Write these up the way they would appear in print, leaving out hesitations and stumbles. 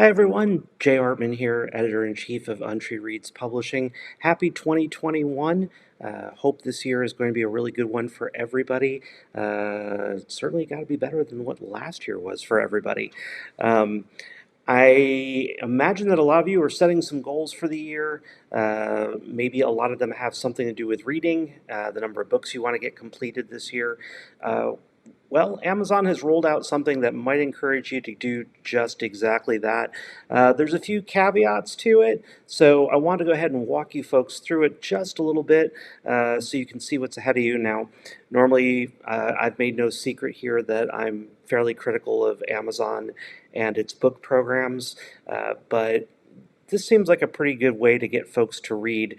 Hi everyone, Jay Hartman here, Editor-in-Chief of Untree Reads Publishing. Happy 2021. Hope this year is going to be a really good one for everybody. Certainly got to be better than what last year was for everybody. Um, I imagine that a lot of you are setting some goals for the year. Maybe a lot of them have something to do with reading, the number of books you want to get completed this year. Uh, well, Amazon has rolled out something that might encourage you to do just exactly that. There's a few caveats to it, so I want to go ahead and walk you folks through it just a little bit so you can see what's ahead of you. Now, normally I've made no secret here that I'm fairly critical of Amazon and its book programs, but this seems like a pretty good way to get folks to read.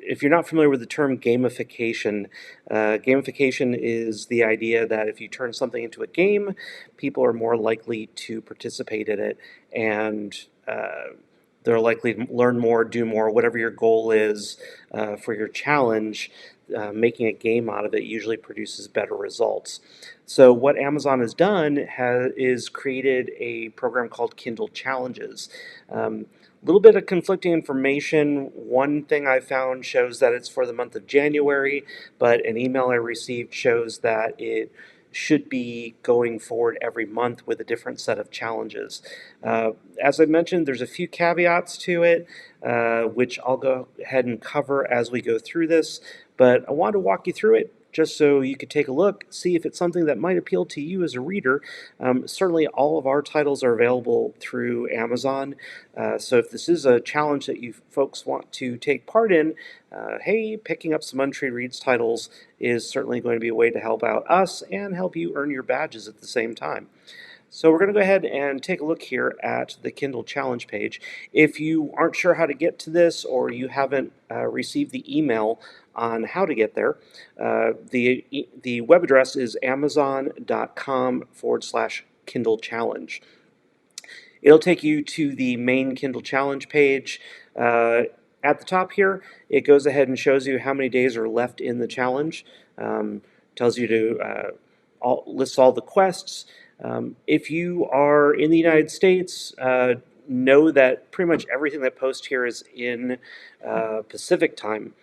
If you're not familiar with the term gamification, gamification is the idea that if you turn something into a game, people are more likely to participate in it, and they're likely to learn more, do more, whatever your goal is for your challenge. Making a game out of it usually produces better results. So what Amazon has done is created a program called Kindle Challenges. A little bit of conflicting information. One thing I found shows that it's for the month of January, but an email I received shows that it should be going forward every month with a different set of challenges. As I mentioned, there's a few caveats to it, which I'll go ahead and cover as we go through this, but I want to walk you through it just so you could take a look, see if it's something that might appeal to you as a reader. Certainly, all of our titles are available through Amazon. So if this is a challenge that you folks want to take part in, hey, picking up some Untree Reads titles is certainly going to be a way to help out us and help you earn your badges at the same time. So we're going to go ahead and take a look here at the Kindle Challenge page. If you aren't sure how to get to this or you haven't received the email on how to get there, the web address is amazon.com/Kindle Challenge. It'll take you to the main Kindle Challenge page. At the top here, it goes ahead and shows you how many days are left in the challenge. Tells you to lists all the quests. If you are in the United States, know that pretty much everything that posts here is in Pacific time.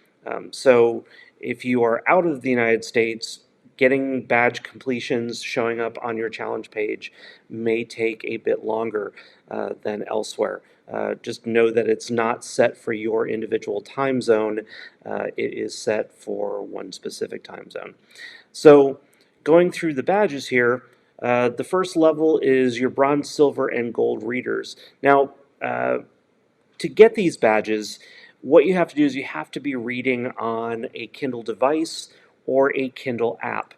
So if you are out of the United States, getting badge completions showing up on your challenge page may take a bit longer than elsewhere. Just know that it's not set for your individual time zone. It is set for one specific time zone. So going through the badges here, the first level is your bronze, silver, and gold readers. Now, to get these badges, what you have to do is you have to be reading on a Kindle device or a Kindle app.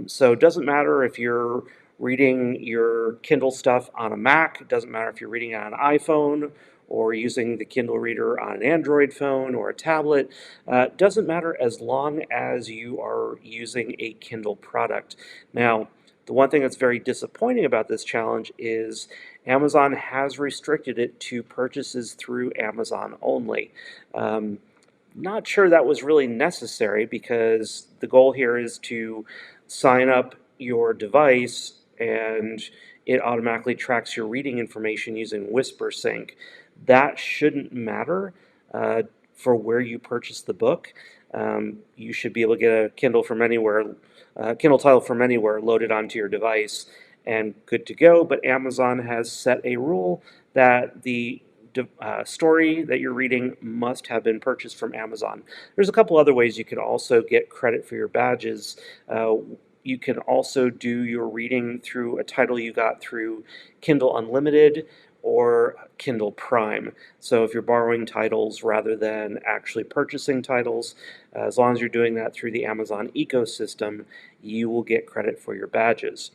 So it doesn't matter if you're reading your Kindle stuff on a Mac, it doesn't matter if you're reading on an iPhone or using the Kindle reader on an Android phone or a tablet. It doesn't matter as long as you are using a Kindle product. Now, the one thing that's very disappointing about this challenge is Amazon has restricted it to purchases through Amazon only. Not sure that was really necessary because the goal here is to sign up your device and it automatically tracks your reading information using WhisperSync. That shouldn't matter for where you purchase the book. You should be able to get a Kindle from anywhere, Kindle title from anywhere loaded onto your device and good to go. But Amazon has set a rule that the story that you're reading must have been purchased from Amazon. There's a couple other ways you can also get credit for your badges. You can also do your reading through a title you got through Kindle Unlimited or Kindle Prime. So if you're borrowing titles rather than actually purchasing titles, as long as you're doing that through the Amazon ecosystem, you will get credit for your badges.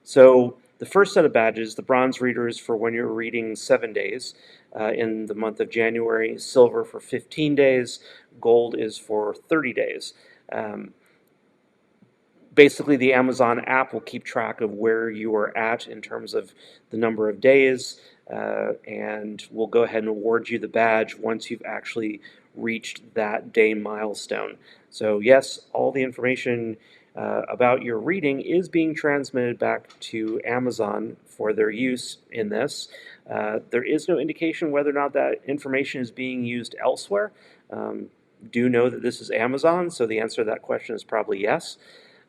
So the first set of badges, the bronze readers for when you're reading 7 days in the month of January, silver for 15 days, gold is for 30 days. Basically, the Amazon app will keep track of where you are at in terms of the number of days, and will go ahead and award you the badge once you've actually reached that day milestone. So yes, all the information about your reading is being transmitted back to Amazon for their use in this. There is no indication whether or not that information is being used elsewhere. Do know that this is Amazon, so the answer to that question is probably yes.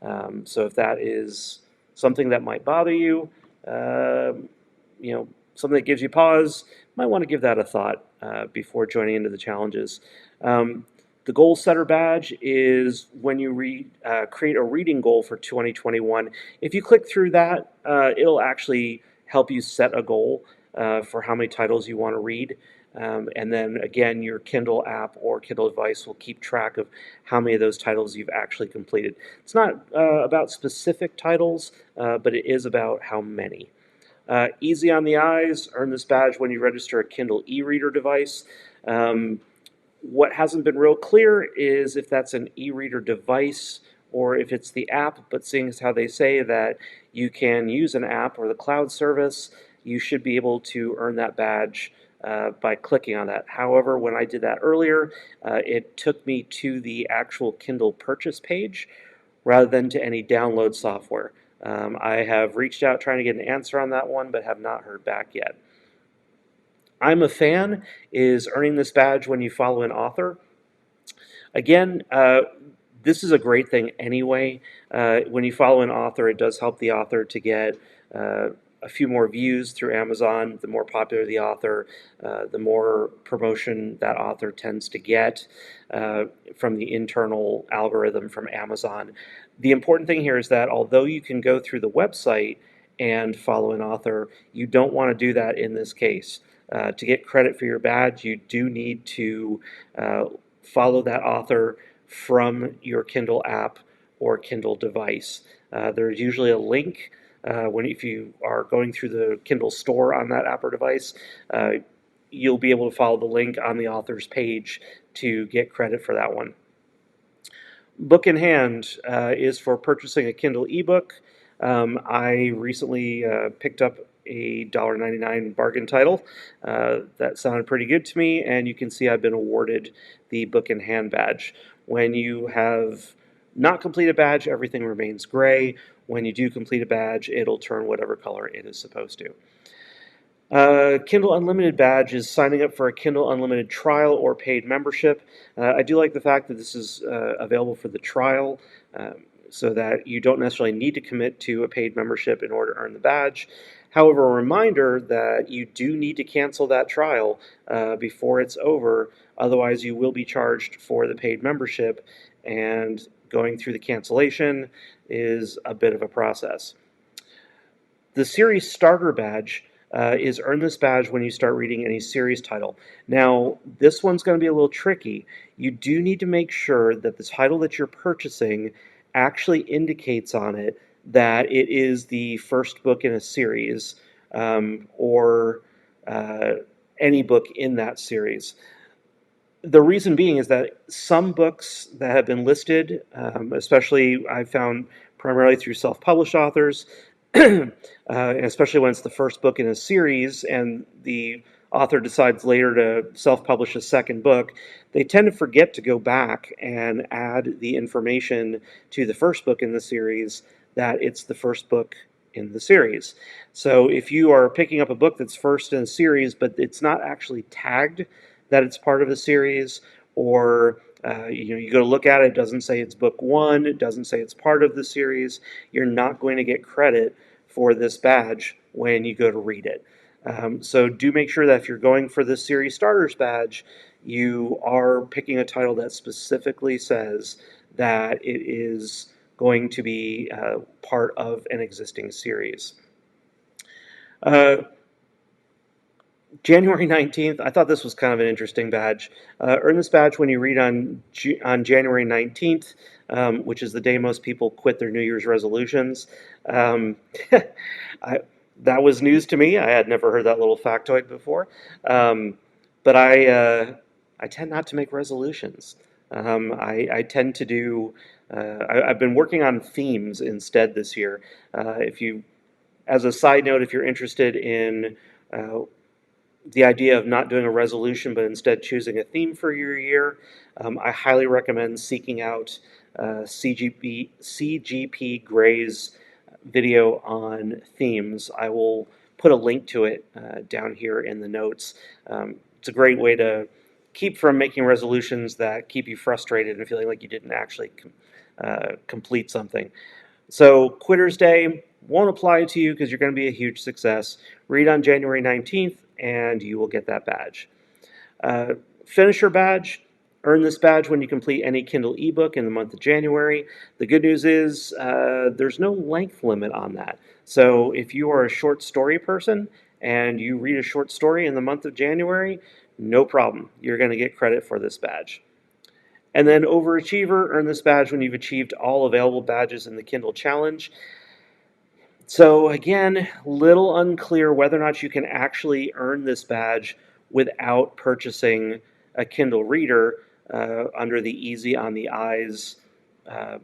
So if that is something that might bother you, something that gives you pause, might want to give that a thought before joining into the challenges. The goal setter badge is when you create a reading goal for 2021. If you click through that, it'll actually help you set a goal for how many titles you want to read. And then again, your Kindle app or Kindle device will keep track of how many of those titles you've actually completed. It's not about specific titles, but it is about how many. Easy on the eyes, earn this badge when you register a Kindle e-reader device. What hasn't been real clear is if that's an e-reader device or if it's the app, but seeing as how they say that you can use an app or the cloud service, you should be able to earn that badge by clicking on that. However, when I did that earlier, it took me to the actual Kindle purchase page rather than to any download software. I have reached out trying to get an answer on that one, but have not heard back yet. I'm a Fan is earning this badge when you follow an author. Again, this is a great thing anyway. When you follow an author, it does help the author to get a few more views through Amazon. The more popular the author, the more promotion that author tends to get from the internal algorithm from Amazon. The important thing here is that although you can go through the website and follow an author, you don't want to do that in this case. To get credit for your badge, you do need to follow that author from your Kindle app or Kindle device. There's usually a link if you are going through the Kindle store on that app or device. You'll be able to follow the link on the author's page to get credit for that one. Book in Hand is for purchasing a Kindle ebook. I recently picked up a $1.99 bargain title. That sounded pretty good to me, and you can see I've been awarded the Book in Hand badge. When you have not complete a badge, everything remains gray. When you do complete a badge, it'll turn whatever color it is supposed to. Kindle Unlimited badge is signing up for a Kindle Unlimited trial or paid membership. I do like the fact that this is available for the trial, so that you don't necessarily need to commit to a paid membership in order to earn the badge. However, a reminder that you do need to cancel that trial before it's over, otherwise you will be charged for the paid membership, and going through the cancellation is a bit of a process. The series starter badge is earn this badge when you start reading any series title. Now, this one's going to be a little tricky. You do need to make sure that the title that you're purchasing actually indicates on it that it is the first book in a series or any book in that series. The reason being is that some books that have been listed, especially I found primarily through self-published authors, especially when it's the first book in a series and the author decides later to self-publish a second book, they tend to forget to go back and add the information to the first book in the series that it's the first book in the series. So if you are picking up a book that's first in a series, but it's not actually tagged that it's part of a series, or you go to look at it, it doesn't say it's book one, it doesn't say it's part of the series, you're not going to get credit for this badge when you go to read it. So do make sure that if you're going for this series starters badge, you are picking a title that specifically says that it is going to be part of an existing series. January 19th, I thought this was kind of an interesting badge. Earn this badge when you read on January 19th, which is the day most people quit their New Year's resolutions. That was news to me. I had never heard that little factoid before. But I tend not to make resolutions. I tend to do, I've been working on themes instead this year. As a side note, if you're interested in the idea of not doing a resolution but instead choosing a theme for your year, I highly recommend seeking out CGP Gray's video on themes. I will put a link to it down here in the notes. It's a great way to keep from making resolutions that keep you frustrated and feeling like you didn't actually complete something. So Quitter's Day won't apply to you because you're going to be a huge success. Read on January 19th and you will get that badge. Finisher badge. Earn this badge when you complete any Kindle ebook in the month of January. The good news is there's no length limit on that. So if you are a short story person and you read a short story in the month of January, no problem. You're going to get credit for this badge. And then Overachiever, earn this badge when you've achieved all available badges in the Kindle Challenge. So again, little unclear whether or not you can actually earn this badge without purchasing a Kindle Reader under the Easy on the Eyes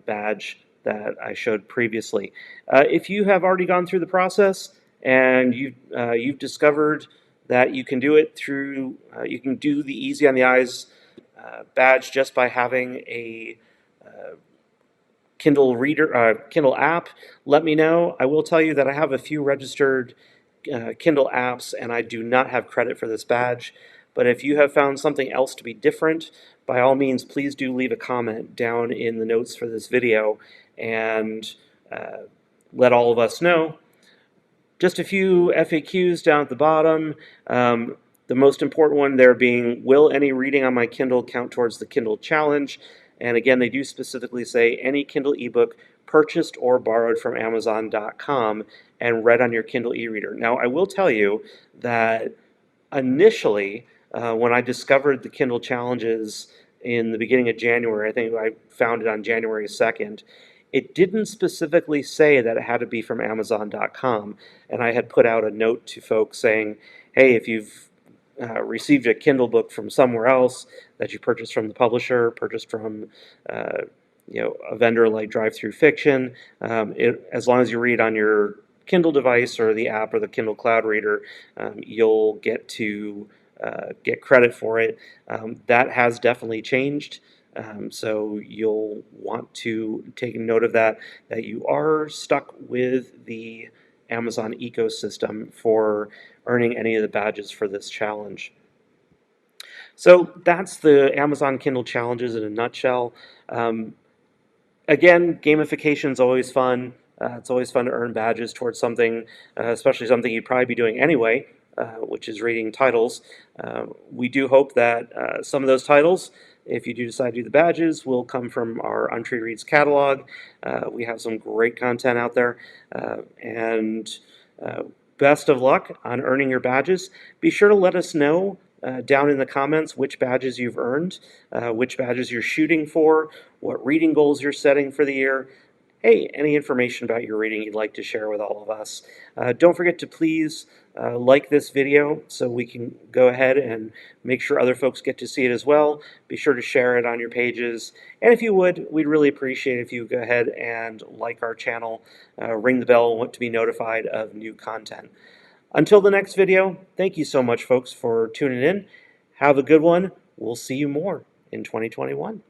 badge that I showed previously. If you have already gone through the process and you've discovered that you can do it through, you can do the Easy on the Eyes badge just by having a Kindle Reader, Kindle app, let me know. I will tell you that I have a few registered Kindle apps and I do not have credit for this badge. But if you have found something else to be different, by all means, please do leave a comment down in the notes for this video and let all of us know. Just a few FAQs down at the bottom. The most important one there being, will any reading on my Kindle count towards the Kindle Challenge? And again, they do specifically say any Kindle ebook purchased or borrowed from Amazon.com and read on your Kindle e-reader. Now, I will tell you that initially, when I discovered the Kindle Challenges in the beginning of January, I think I found it on January 2nd, it didn't specifically say that it had to be from Amazon.com. And I had put out a note to folks saying, hey, if you've received a Kindle book from somewhere else that you purchased from the publisher, purchased from a vendor like DriveThruFiction, as long as you read on your Kindle device or the app or the Kindle Cloud Reader, you'll get to get credit for it. That has definitely changed. So you'll want to take note of that you are stuck with the Amazon ecosystem for earning any of the badges for this challenge. So that's the Amazon Kindle Challenges in a nutshell. Again, gamification is always fun. It's always fun to earn badges towards something, especially something you'd probably be doing anyway, which is reading titles. We do hope that some of those titles, if you do decide to do the badges, will come from our Untree Reads catalog. We have some great content out there. Best of luck on earning your badges. Be sure to let us know down in the comments which badges you've earned, which badges you're shooting for, what reading goals you're setting for the year. Hey, any information about your reading you'd like to share with all of us. Don't forget to please like this video so we can go ahead and make sure other folks get to see it as well. Be sure to share it on your pages. And if you would, we'd really appreciate it if you go ahead and like our channel, ring the bell to be notified of new content. Until the next video, thank you so much, folks, for tuning in. Have a good one. We'll see you more in 2021.